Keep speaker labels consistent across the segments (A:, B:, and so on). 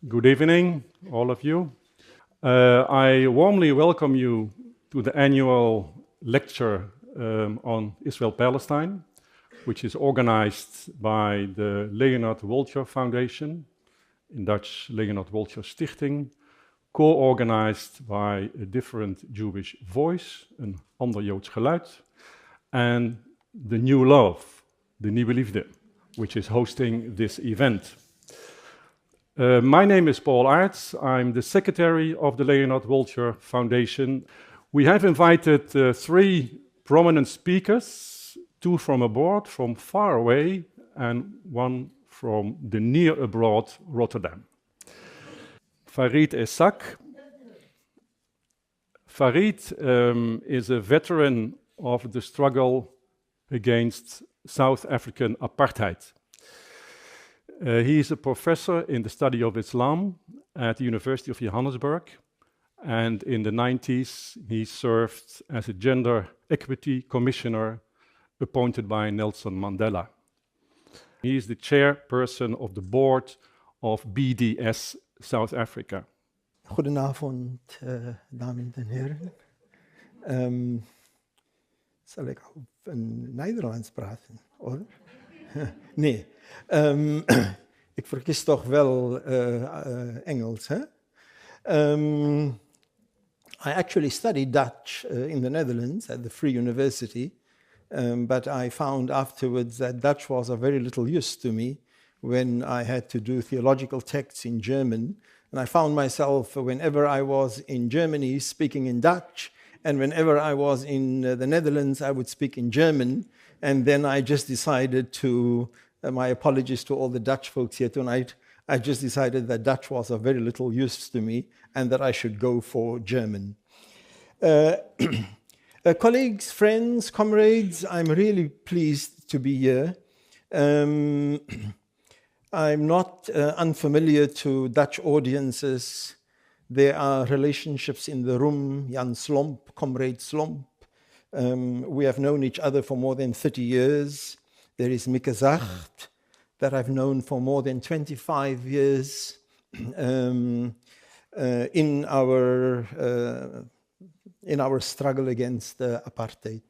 A: Good evening, all of you. I warmly welcome you to the annual lecture on Israel-Palestine, which is organized by the Leonhard-Woltjer Foundation, in Dutch Leonhard-Woltjer Stichting, co-organized by a different Jewish voice, Een Ander Joods Geluid, and the New Love, the Nieuwe Liefde, which is hosting this event. My name is Paul Aerts. I'm the secretary of the Leonhard-Woltjer Foundation. We have invited three prominent speakers, two from abroad, from far away, and one from the near abroad, Rotterdam. Farid Esack. Farid is a veteran of the struggle against South African apartheid. He is a professor in the study of Islam at the University of Johannesburg, and in the 90s he served as a gender equity commissioner appointed by Nelson Mandela. He is the chairperson of the board of BDS South Africa.
B: Goedenavond, dames en heren. Zal ik op Nederlands praten, hoor? Nee, ik verkies toch wel Engels, hè? I actually studied Dutch in the Netherlands at the Free University, but I found afterwards that Dutch was of very little use to me when I had to do theological texts in German. And I found myself, whenever I was in Germany, speaking in Dutch, and whenever I was in the Netherlands, I would speak in German. And then I just decided to, my apologies to all the Dutch folks here tonight, I just decided that Dutch was of very little use to me and that I should go for German. Colleagues, friends, comrades, I'm really pleased to be here. I'm not unfamiliar to Dutch audiences. There are relationships in the room, Jan Slomp, Comrade Slomp. We have known each other for more than 30 years. There is Mieke Zacht, that I've known for more than 25 years in our struggle against apartheid.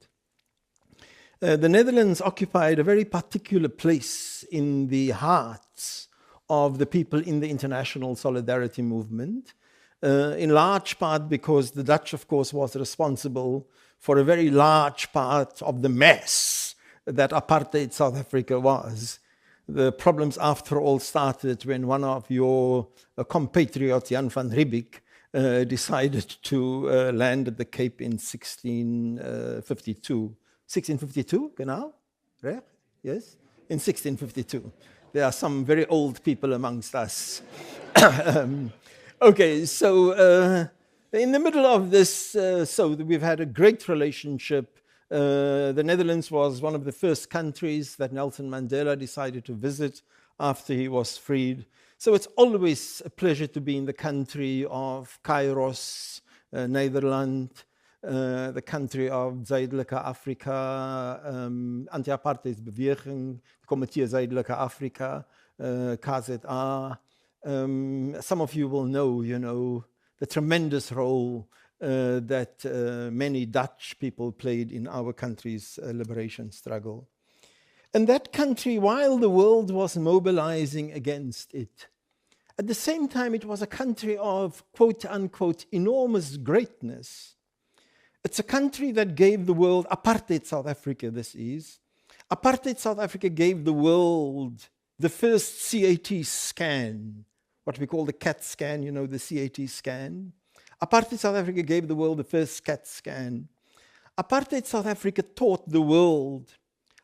B: The Netherlands occupied a very particular place in the hearts of the people in the international solidarity movement, in large part because the Dutch, of course, was responsible for a very large part of the mess that apartheid South Africa was. The problems, after all, started when one of your compatriots, Jan van Riebeeck, decided to land at the Cape in 1652. 1652, genau? Right? Yes? In 1652. There are some very old people amongst us. Okay, so in the middle of this, so we've had a great relationship. The Netherlands was one of the first countries that Nelson Mandela decided to visit after he was freed. So it's always a pleasure to be in the country of Kairos, Nederland, the country of Zuidelijke Afrika, Anti-Apartheidsbeweging, Comité Zuidelijke Afrika, KZA. Some of you will know, the tremendous role that many Dutch people played in our country's liberation struggle. And that country, while the world was mobilizing against it, at the same time it was a country of quote-unquote enormous greatness. It's a country that gave the world, apartheid South Africa this is, apartheid South Africa gave the world the first CAT scan, what we call the CAT scan, the CAT scan. Apartheid South Africa gave the world the first CAT scan. Apartheid South Africa taught the world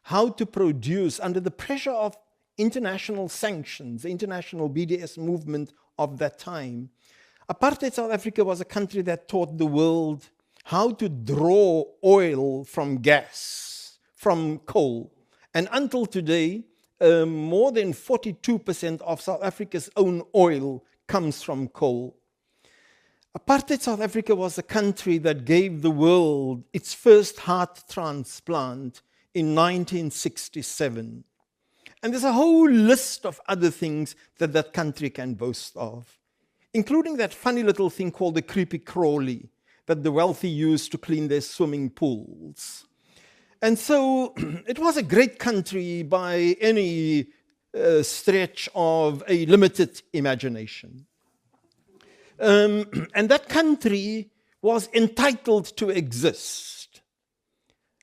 B: how to produce, under the pressure of international sanctions, the international BDS movement of that time. Apartheid South Africa was a country that taught the world how to draw oil from gas, from coal. And until today, more than 42% of South Africa's own oil comes from coal. Apartheid South Africa was a country that gave the world its first heart transplant in 1967. And there's a whole list of other things that that country can boast of, including that funny little thing called the creepy crawly that the wealthy use to clean their swimming pools. And so it was a great country by any stretch of a limited imagination. And that country was entitled to exist.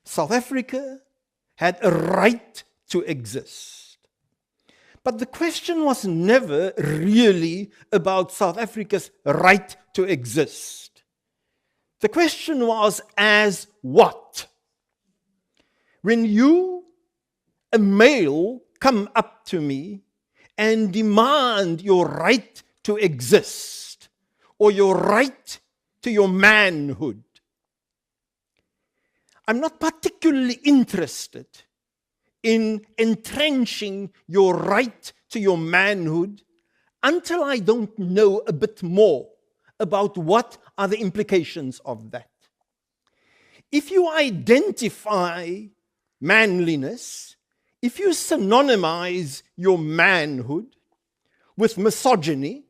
B: South Africa had a right to exist. But the question was never really about South Africa's right to exist. The question was, as what? When you, a male, come up to me and demand your right to exist, or your right to your manhood, I'm not particularly interested in entrenching your right to your manhood until I don't know a bit more about what are the implications of that. If you identify manliness, if you synonymize your manhood with misogyny,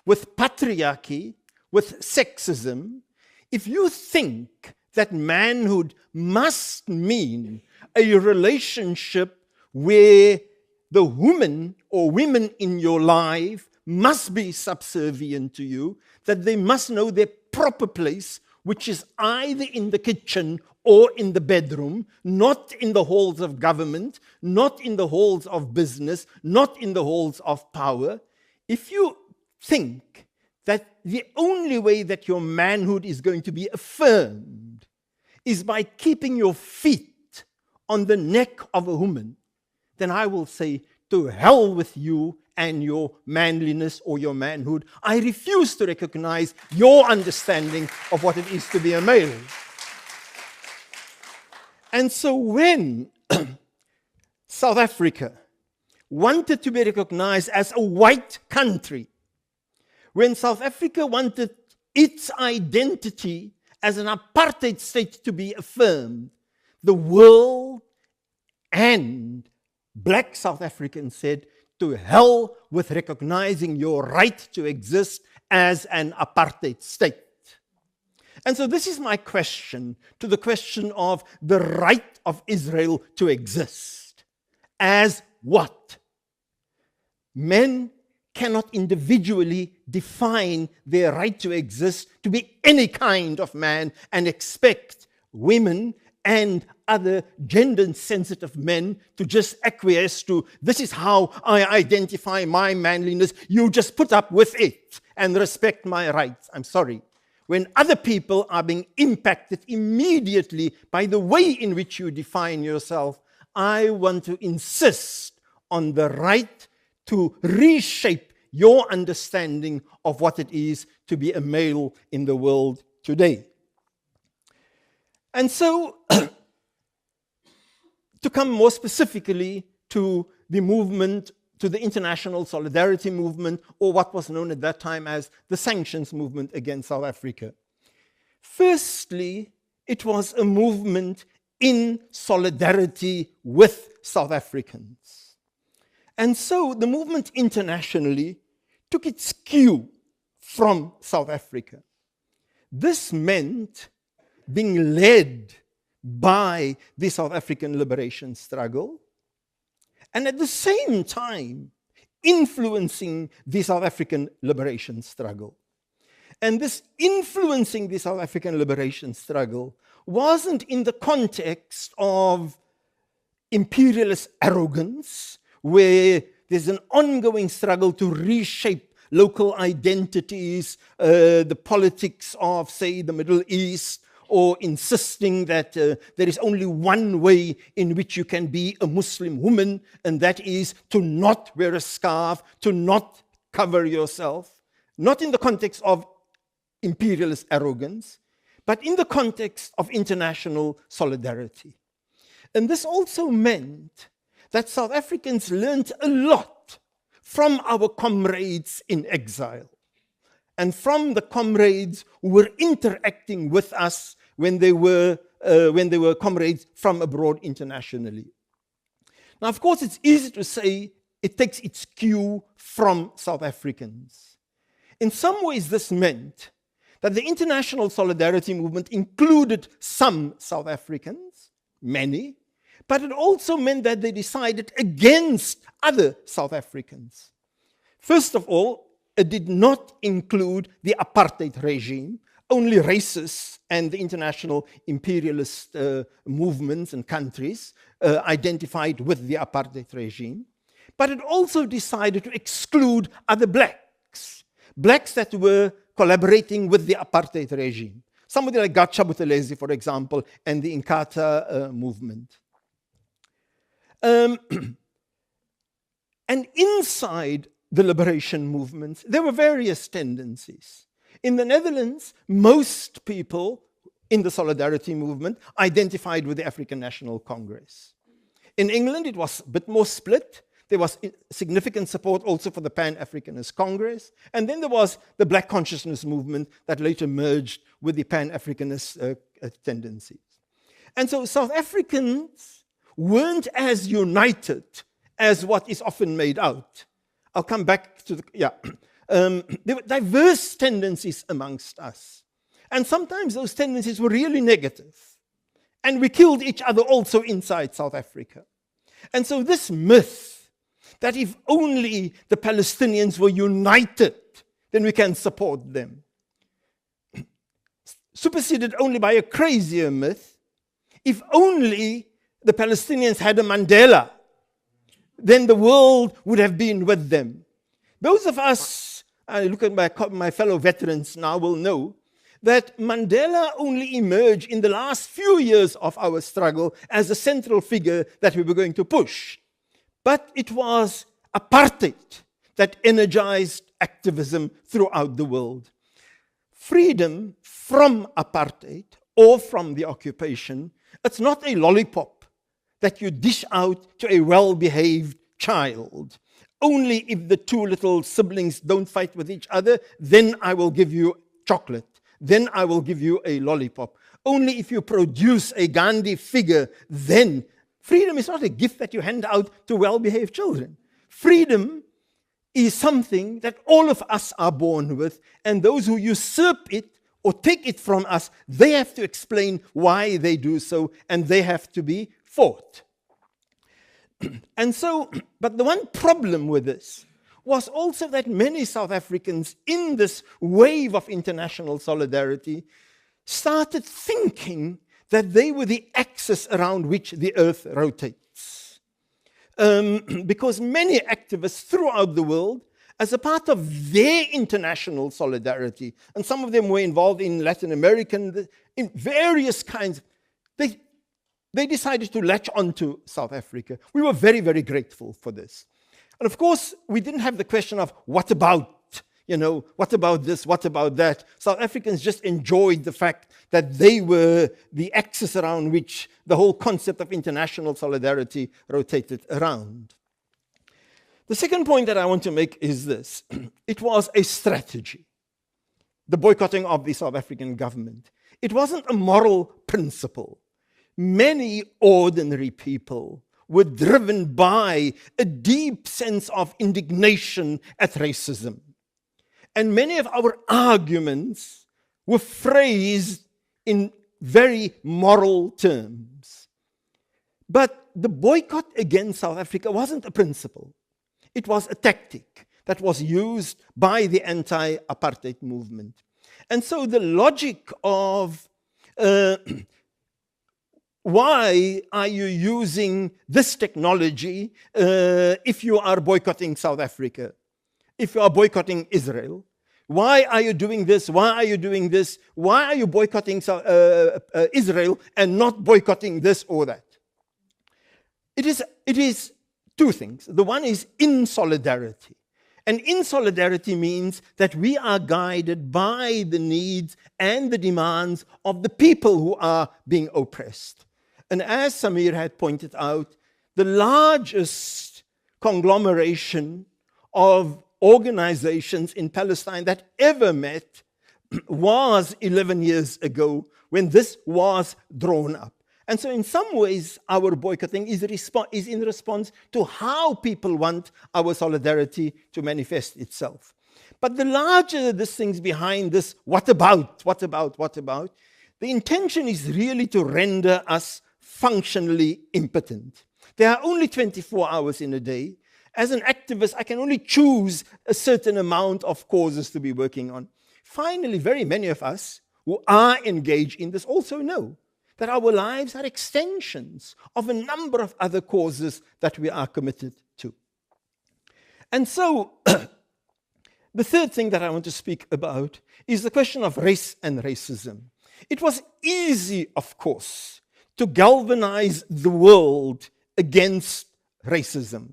B: with patriarchy, with sexism, if you think that manhood must mean a relationship where the woman or women in your life must be subservient to you, that they must know their proper place, which is either in the kitchen or in the bedroom, not in the halls of government, not in the halls of business, not in the halls of power. If you think that the only way that your manhood is going to be affirmed is by keeping your feet on the neck of a woman, then I will say, to hell with you and your manliness or your manhood. I refuse to recognize your understanding of what it is to be a male. And so when South Africa wanted to be recognized as a white country, when South Africa wanted its identity as an apartheid state to be affirmed, the world and black South Africans said, to hell with recognizing your right to exist as an apartheid state. And so this is my question to the question of the right of Israel to exist. As what? Men cannot individually define their right to exist to be any kind of man and expect women and other gender-sensitive men to just acquiesce to, this is how I identify my manliness, you just put up with it and respect my rights. I'm sorry. When other people are being impacted immediately by the way in which you define yourself, I want to insist on the right to reshape your understanding of what it is to be a male in the world today. And so, to come more specifically to the movement, to the international solidarity movement, or what was known at that time as the Sanctions movement against South Africa. Firstly, it was a movement in solidarity with South Africans. And so the movement internationally took its cue from South Africa. This meant being led by the South African liberation struggle, and at the same time influencing the South African liberation struggle. And this influencing the South African liberation struggle wasn't in the context of imperialist arrogance, where there's an ongoing struggle to reshape local identities, the politics of, say, the Middle East, or insisting that there is only one way in which you can be a Muslim woman, and that is to not wear a scarf, to not cover yourself. Not in the context of imperialist arrogance, but in the context of international solidarity. And this also meant that South Africans learned a lot from our comrades in exile, and from the comrades who were interacting with us when they were comrades from abroad internationally. Now, of course, it's easy to say it takes its cue from South Africans. In some ways, this meant that the international solidarity movement included some South Africans, many, but it also meant that they decided against other South Africans. First of all, it did not include the apartheid regime. Only racists and the international imperialist movements and countries identified with the apartheid regime. But it also decided to exclude other blacks that were collaborating with the apartheid regime. Somebody like Gatsha Buthelezi, for example, and the Inkatha movement. And inside the liberation movements, there were various tendencies. In the Netherlands, most people in the solidarity movement identified with the African National Congress. In England, it was a bit more split. There was significant support also for the Pan-Africanist Congress. And then there was the Black Consciousness movement that later merged with the Pan-Africanist tendencies. And so South Africans weren't as united as what is often made out. I'll come back to there were diverse tendencies amongst us. And sometimes those tendencies were really negative. And we killed each other also inside South Africa. And so this myth that if only the Palestinians were united, then we can support them, superseded only by a crazier myth. If only the Palestinians had a Mandela, then the world would have been with them. Those of us, I look at my fellow veterans now, will know that Mandela only emerged in the last few years of our struggle as a central figure that we were going to push. But it was apartheid that energized activism throughout the world. Freedom from apartheid or from the occupation, it's not a lollipop that you dish out to a well-behaved child. Only if the two little siblings don't fight with each other, then I will give you chocolate. Then I will give you a lollipop. Only if you produce a Gandhi figure, then. Freedom is not a gift that you hand out to well-behaved children. Freedom is something that all of us are born with, and those who usurp it or take it from us, they have to explain why they do so, and they have to be fought. And so, but the one problem with this was also that many South Africans in this wave of international solidarity started thinking that they were the axis around which the earth rotates. Because many activists throughout the world, as a part of their international solidarity, and some of them were involved in Latin American, in various kinds, they decided to latch onto South Africa. We were very, very grateful for this. And of course, we didn't have the question of what about, what about this, what about that? South Africans just enjoyed the fact that they were the axis around which the whole concept of international solidarity rotated around. The second point that I want to make is this. It was a strategy, the boycotting of the South African government. It wasn't a moral principle. Many ordinary people were driven by a deep sense of indignation at racism. And many of our arguments were phrased in very moral terms. But the boycott against South Africa wasn't a principle. It was a tactic that was used by the anti-apartheid movement. And so the logic of why are you using this technology if you are boycotting South Africa? If you are boycotting Israel? Why are you doing this? Why are you doing this? Why are you boycotting Israel and not boycotting this or that? It is two things. The one is insolidarity. And insolidarity means that we are guided by the needs and the demands of the people who are being oppressed. And as Samir had pointed out, the largest conglomeration of organizations in Palestine that ever met was 11 years ago when this was drawn up. And so in some ways, our boycotting is in response to how people want our solidarity to manifest itself. But the larger these things behind this, what about, the intention is really to render us functionally impotent. There are only 24 hours in a day. As an activist, I can only choose a certain amount of causes to be working on. Finally, very many of us who are engaged in this also know that our lives are extensions of a number of other causes that we are committed to. And so, the third thing that I want to speak about is the question of race and racism. It was easy, of course, to galvanize the world against racism.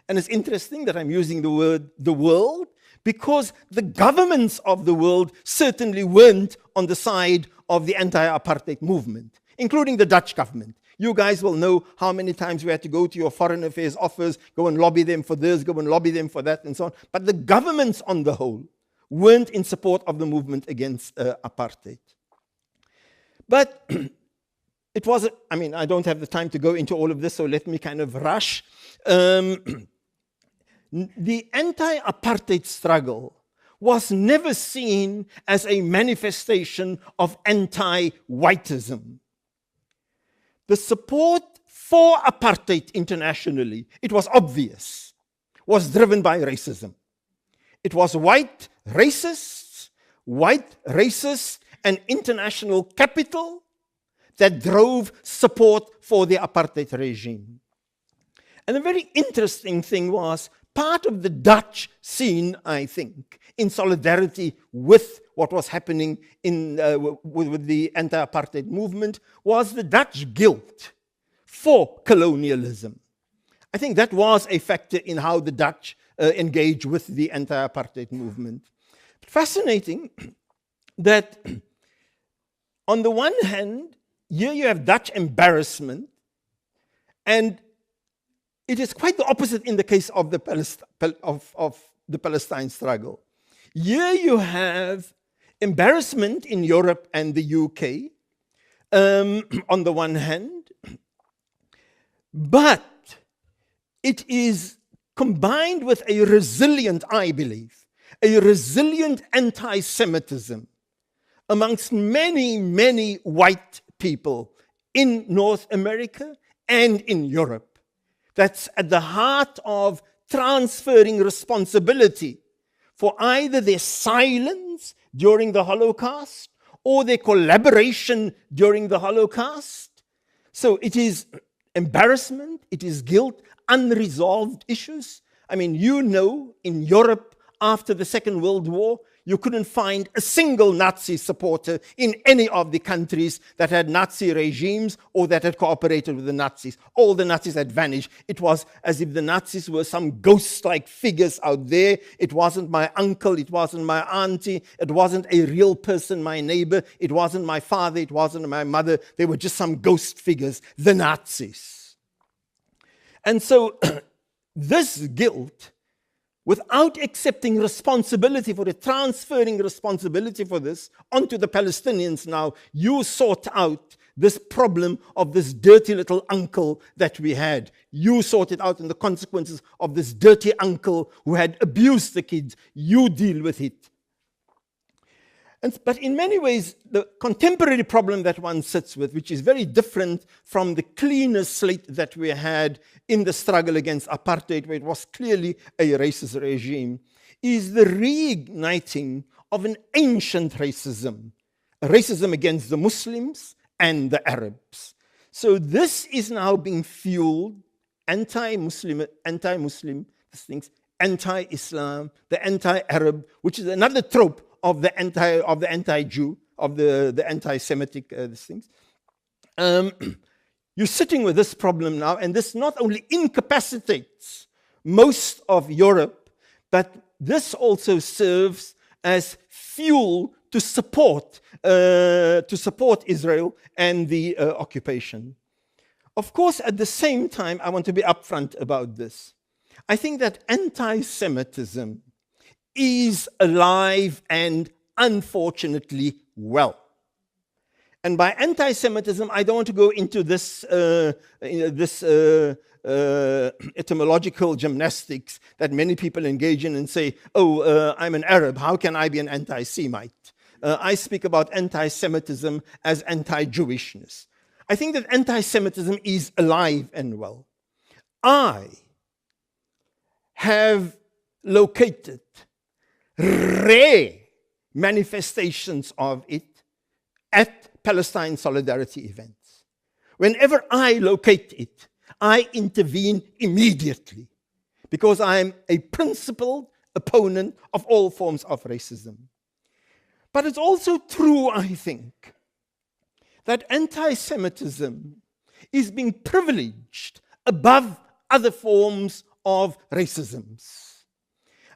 B: And it's interesting that I'm using the word the world, because the governments of the world certainly weren't on the side of the anti-apartheid movement, including the Dutch government. You guys will know how many times we had to go to your foreign affairs office, go and lobby them for this, go and lobby them for that, and so on. But the governments on the whole weren't in support of the movement against apartheid. But it was, I don't have the time to go into all of this, so let me kind of rush. The anti-apartheid struggle was never seen as a manifestation of anti-whiteism. The support for apartheid internationally, it was obvious, was driven by racism. It was white racists, and international capital that drove support for the apartheid regime. And the very interesting thing was, part of the Dutch scene, I think, in solidarity with what was happening with the anti-apartheid movement, was the Dutch guilt for colonialism. I think that was a factor in how the Dutch engaged with the anti-apartheid movement. But fascinating that on the one hand, here you have Dutch embarrassment, and it is quite the opposite in the case of the Palestine struggle. Here you have embarrassment in Europe and the UK, on the one hand, but it is combined with a resilient, I believe, a resilient anti-Semitism amongst many, many white people in North America and in Europe. That's at the heart of transferring responsibility for either their silence during the Holocaust or their collaboration during the Holocaust. So it is embarrassment, it is guilt, unresolved issues. You know, in Europe after the Second World War, you couldn't find a single Nazi supporter in any of the countries that had Nazi regimes or that had cooperated with the Nazis. All the Nazis had vanished. It was as if the Nazis were some ghost-like figures out there. It wasn't my uncle, it wasn't my auntie, it wasn't a real person, my neighbor, it wasn't my father, it wasn't my mother. They were just some ghost figures, the Nazis. And so this guilt, without accepting responsibility for it, transferring responsibility for this onto the Palestinians now, you sort out this problem of this dirty little uncle that we had. You sorted out in the consequences of this dirty uncle who had abused the kids. You deal with it. But in many ways, the contemporary problem that one sits with, which is very different from the cleaner slate that we had in the struggle against apartheid, where it was clearly a racist regime, is the reigniting of an ancient racism, a racism against the Muslims and the Arabs. So this is now being fueled, anti-Muslim, things, anti-Islam, the anti-Arab, which is another trope of the anti-Jew, of the anti-Semitic things. You're sitting with this problem now, and this not only incapacitates most of Europe, but this also serves as fuel to support Israel and the occupation. Of course, at the same time, I want to be upfront about this. I think that anti-Semitism is alive and unfortunately well. And by anti-Semitism, I don't want to go into this, etymological gymnastics that many people engage in and say, oh, I'm an Arab, how can I be an anti-Semite? I speak about anti-Semitism as anti-Jewishness. I think that anti-Semitism is alive and well. I have located rare manifestations of it at Palestine solidarity events. Whenever I locate it, I intervene immediately because I'm a principled opponent of all forms of racism. But it's also true, I think, that anti-Semitism is being privileged above other forms of racisms.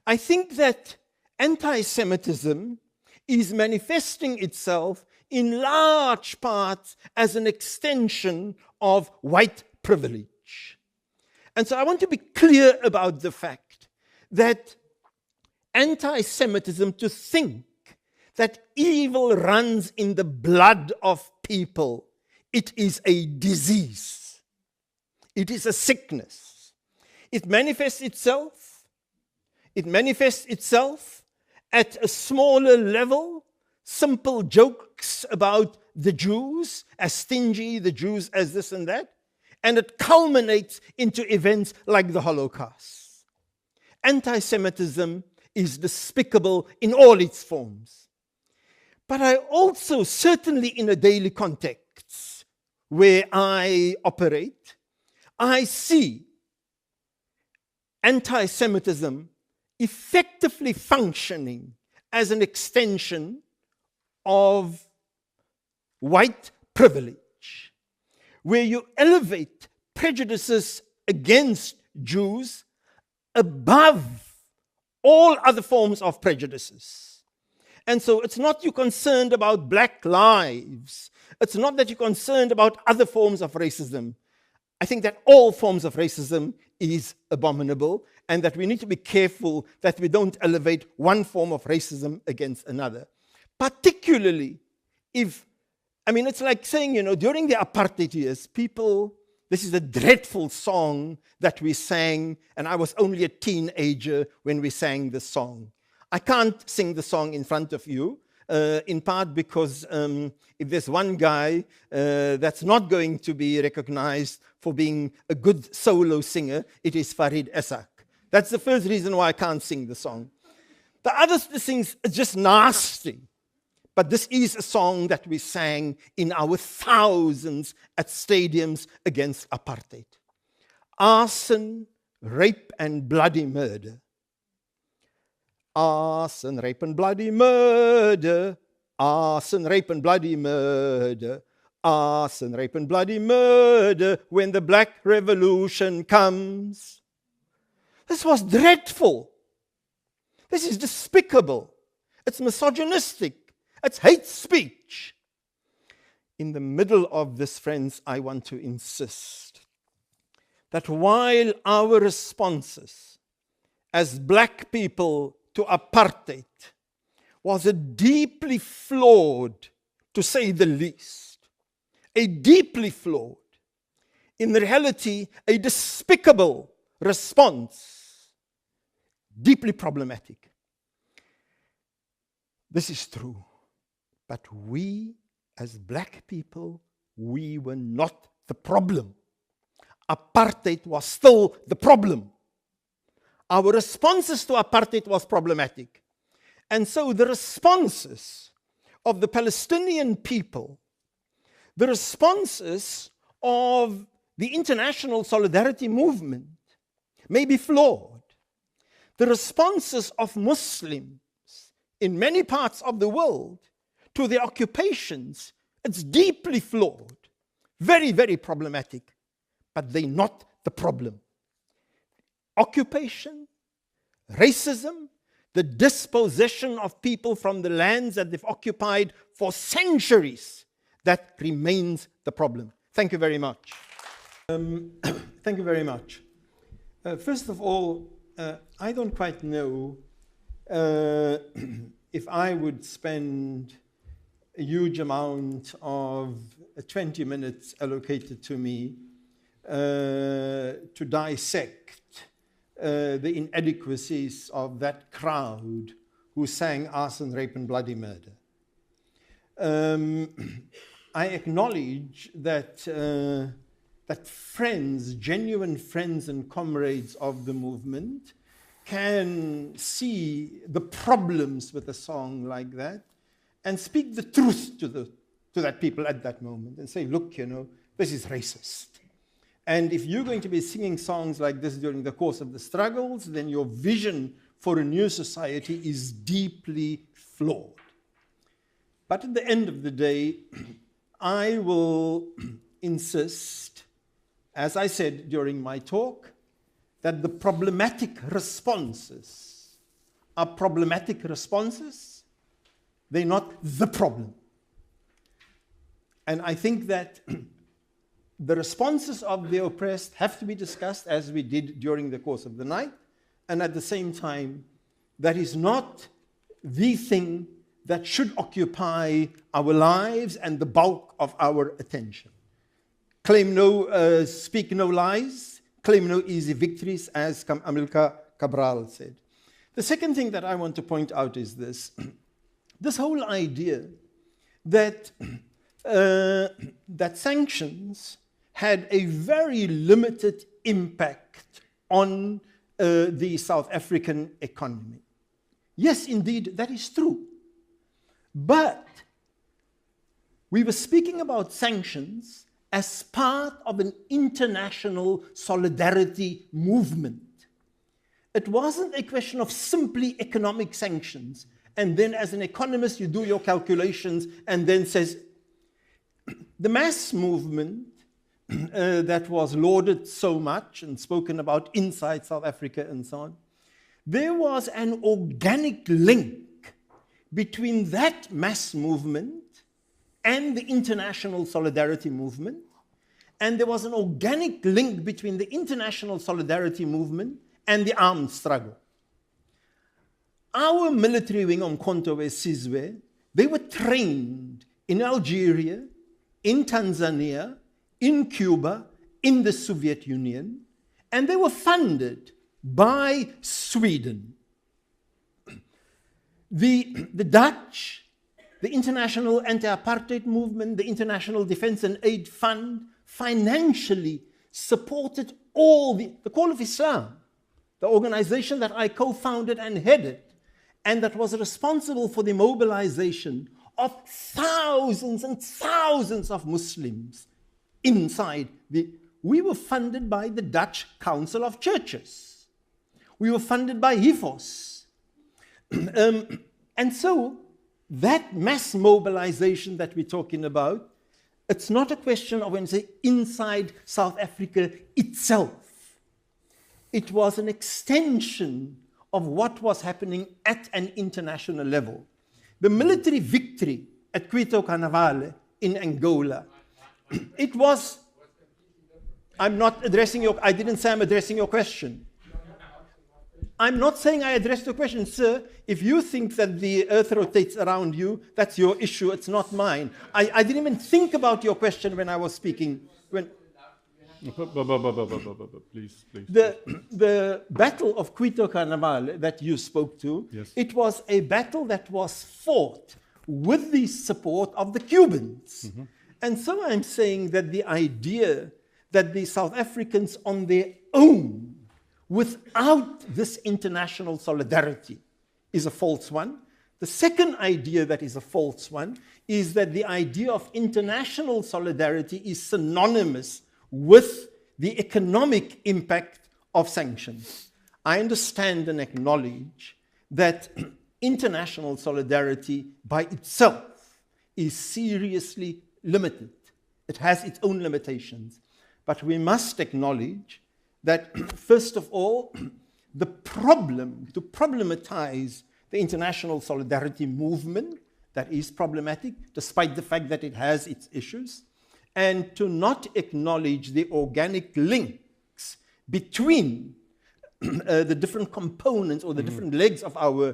B: I think that anti-Semitism is manifesting itself in large parts as an extension of white privilege. And so I want to be clear about the fact that anti-Semitism, to think that evil runs in the blood of people, it is a disease. It is a sickness. It manifests itself at a smaller level, simple jokes about the Jews as stingy, the Jews as this and that, and it culminates into events like the Holocaust. Anti-Semitism is despicable in all its forms. But I also, certainly in a daily context where I operate, I see anti-Semitism effectively functioning as an extension of white privilege, where you elevate prejudices against Jews above all other forms of prejudices. And so it's not you're concerned about black lives. It's not that you're concerned about other forms of racism. I think that all forms of racism is abominable, and that we need to be careful that we don't elevate one form of racism against another. Particularly if, it's like saying, during the apartheid years, this is a dreadful song that we sang, and I was only a teenager when we sang the song. I can't sing the song in front of you, in part because if there's one guy that's not going to be recognized for being a good solo singer, it is Farid Esack. That's the first reason why I can't sing the song. The other things are just nasty. But this is a song that we sang in our thousands at stadiums against apartheid. Arson, rape, and bloody murder. Arson, rape, and bloody murder. Arson, rape, and bloody murder. Arson, rape, and bloody murder when the Black Revolution comes. This was dreadful. This is despicable. It's misogynistic. It's hate speech. In the middle of this, friends, I want to insist that while our responses as black people to apartheid was a deeply flawed, to say the least, a deeply flawed, in reality, a despicable response, deeply problematic. This is true. But we, as black people, we were not the problem. Apartheid was still the problem. Our responses to apartheid was problematic. And so the responses of the Palestinian people, the responses of the international solidarity movement may be flawed. The responses of Muslims in many parts of the world to the occupations, it's deeply flawed, very, very problematic, but they're not the problem. Occupation, racism, the dispossession of people from the lands that they've occupied for centuries, that remains the problem. Thank you very much. Thank you very much. First of all, I don't quite know if I would spend a huge amount of 20 minutes allocated to me to dissect the inadequacies of that crowd who sang arson, rape, and bloody murder. I acknowledge that that friends, genuine friends and comrades of the movement, can see the problems with a song like that and speak the truth to that people at that moment and say, look, you know, this is racist. And if you're going to be singing songs like this during the course of the struggles, then your vision for a new society is deeply flawed. But at the end of the day, I will insist, as I said during my talk, that the problematic responses are problematic responses. They're not the problem. And I think that the responses of the oppressed have to be discussed as we did during the course of the night. And at the same time, that is not the thing that should occupy our lives and the bulk of our attention. Speak no lies, claim no easy victories, as Amilcar Cabral said. The second thing that I want to point out is this. This whole idea that, that sanctions had a very limited impact on the South African economy. Yes, indeed, that is true. But we were speaking about sanctions as part of an international solidarity movement. It wasn't a question of simply economic sanctions, and then as an economist you do your calculations and then says, the mass movement that was lauded so much and spoken about inside South Africa and so on, there was an organic link between that mass movement and the international solidarity movement, and there was an organic link between the international solidarity movement and the armed struggle. Our military wing, Umkhonto weSizwe, they were trained in Algeria, in Tanzania, in Cuba, in the Soviet Union, and they were funded by Sweden. The Dutch, the International Anti-Apartheid Movement, the International Defense and Aid Fund, financially supported all the Call of Islam, the organization that I co-founded and headed, and that was responsible for the mobilization of thousands and thousands of Muslims inside the... We were funded by the Dutch Council of Churches. We were funded by HIFOS. And so that mass mobilization that we're talking about, it's not a question of, when you say, inside South Africa itself. It was an extension of what was happening at an international level. The military victory at Cuito Carnavale in Angola, it was... I'm not addressing your... I didn't say I'm addressing your question. I'm not saying I addressed your question, sir. If you think that the earth rotates around you, that's your issue, it's not mine. I didn't even think about your question when I was speaking.
A: Please.
B: The Battle of Cuito Carnavale that you spoke to,
A: yes.
B: It was a battle that was fought with the support of the Cubans. Mm-hmm. And so I'm saying that the idea that the South Africans on their own, without this international solidarity, is a false one. The second idea that is a false one is that the idea of international solidarity is synonymous with the economic impact of sanctions. I understand and acknowledge that international solidarity by itself is seriously limited. It has its own limitations. But we must acknowledge that, first of all, the problem, to problematize the international solidarity movement, that is problematic, despite the fact that it has its issues, and to not acknowledge the organic links between the different components or the different legs of of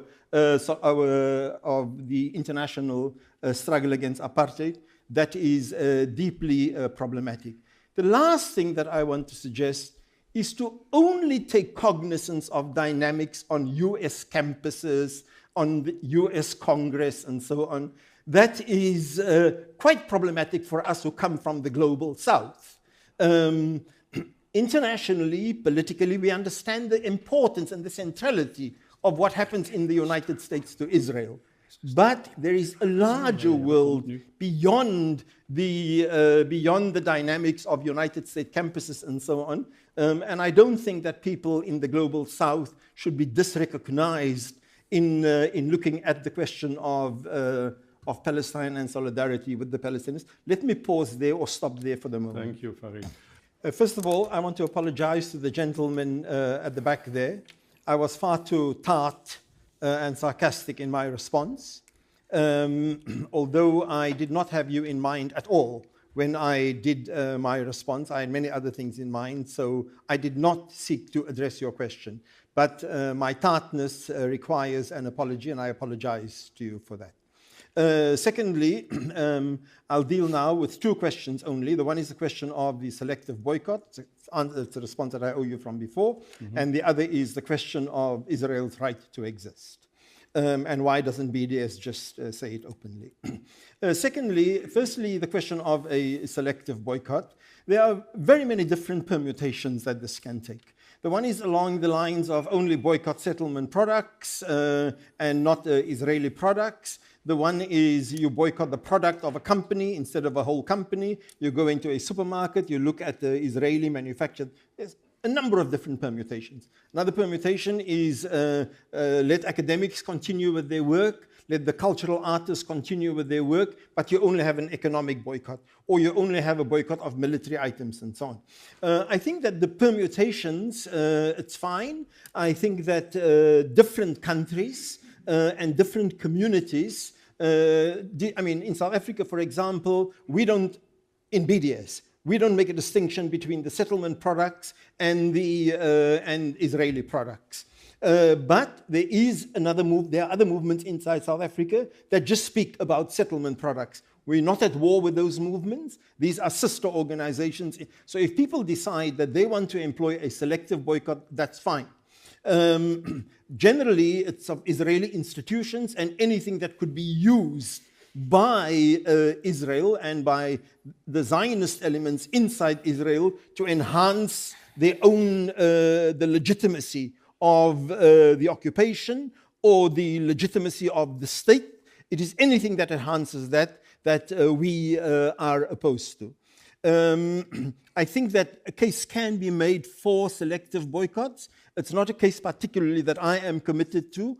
B: the international struggle against apartheid, that is deeply problematic. The last thing that I want to suggest is to only take cognizance of dynamics on US campuses, on the US Congress, and so on. That is quite problematic for us who come from the global South. Internationally, politically, we understand the importance and the centrality of what happens in the United States to Israel. But there is a larger world beyond the dynamics of United States campuses and so on. And I don't think that people in the global South should be disrecognized in looking at the question of Palestine and solidarity with the Palestinians. Let me pause there or stop there for the moment.
A: Thank you, Farid.
B: First of all, I want to apologize to the gentleman at the back there. I was far too tart and sarcastic in my response, although I did not have you in mind at all when I did my response. I had many other things in mind, so I did not seek to address your question. But my tartness requires an apology, and I apologize to you for that. Secondly, I'll deal now with two questions only. The one is the question of the selective boycott. It's a response that I owe you from before. And the other is the question of Israel's right to exist. And why doesn't BDS just say it openly? Firstly, the question of a selective boycott. There are very many different permutations that this can take. The one is along the lines of only boycott settlement products and not Israeli products. The one is you boycott the product of a company instead of a whole company. You go into a supermarket, you look at the Israeli manufactured. There's a number of different permutations. Another permutation is let academics continue with their work, let the cultural artists continue with their work, but you only have an economic boycott, or you only have a boycott of military items and so on. I think that the permutations, it's fine. I think that different countries and different communities, in South Africa, for example, in BDS, we don't make a distinction between the settlement products and the and Israeli products. But there are other movements inside South Africa that just speak about settlement products. We're not at war with those movements. These are sister organizations. So if people decide that they want to employ a selective boycott, that's fine. Generally, it's of Israeli institutions and anything that could be used by Israel and by the Zionist elements inside Israel to enhance their own the legitimacy of the occupation or the legitimacy of the state. It is anything that enhances that we are opposed to. I think that a case can be made for selective boycotts. It's not a case particularly that I am committed to,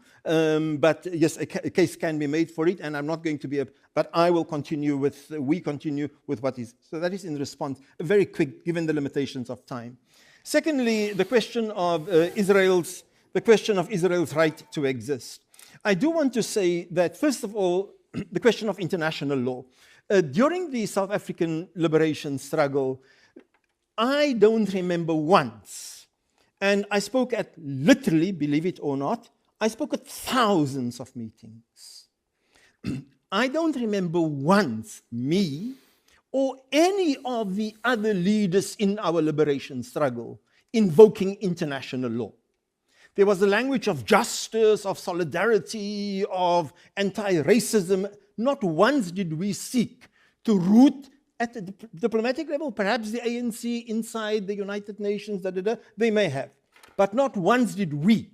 B: but yes, a case can be made for it, and I'm not going to be, but I will continue we continue with what is. So that is in response, very quick, given the limitations of time. Secondly, the question of Israel's right to exist. I do want to say that, first of all, the question of international law. During the South African liberation struggle, I don't remember once, and I spoke at literally, believe it or not, I spoke at thousands of meetings. I don't remember once me or any of the other leaders in our liberation struggle invoking international law. There was the language of justice, of solidarity, of anti-racism. Not once did we seek to root at the diplomatic level, perhaps the ANC inside the United Nations, they may have. But not once did we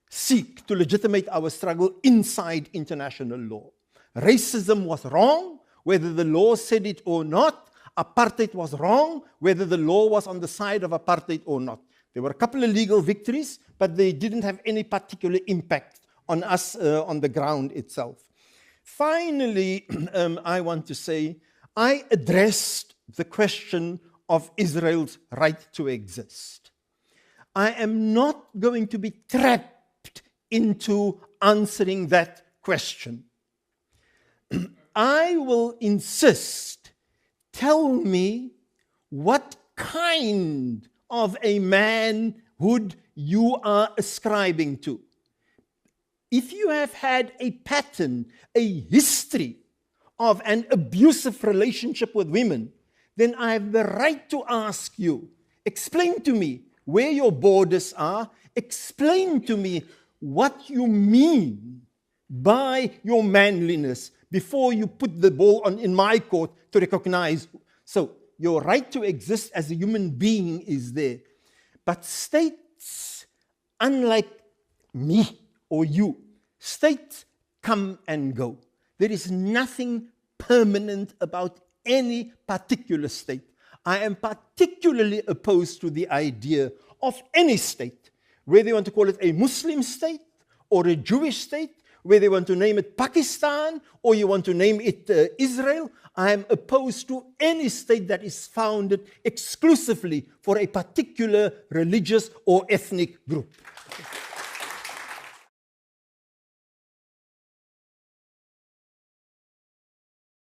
B: seek to legitimate our struggle inside international law. Racism was wrong, whether the law said it or not. Apartheid was wrong, whether the law was on the side of apartheid or not. There were a couple of legal victories, but they didn't have any particular impact on us on the ground itself. Finally, I want to say, I addressed the question of Israel's right to exist. I am not going to be trapped into answering that question. I will insist, tell me what kind of a manhood you are ascribing to. If you have had a pattern, a history of an abusive relationship with women, then I have the right to ask you, explain to me where your borders are, explain to me what you mean by your manliness before you put the ball in my court to recognize. So your right to exist as a human being is there. But states, unlike me or you, states come and go. There is nothing permanent about any particular state. I am particularly opposed to the idea of any state, whether you want to call it a Muslim state or a Jewish state, whether you want to name it Pakistan or you want to name it Israel. I am opposed to any state that is founded exclusively for a particular religious or ethnic group.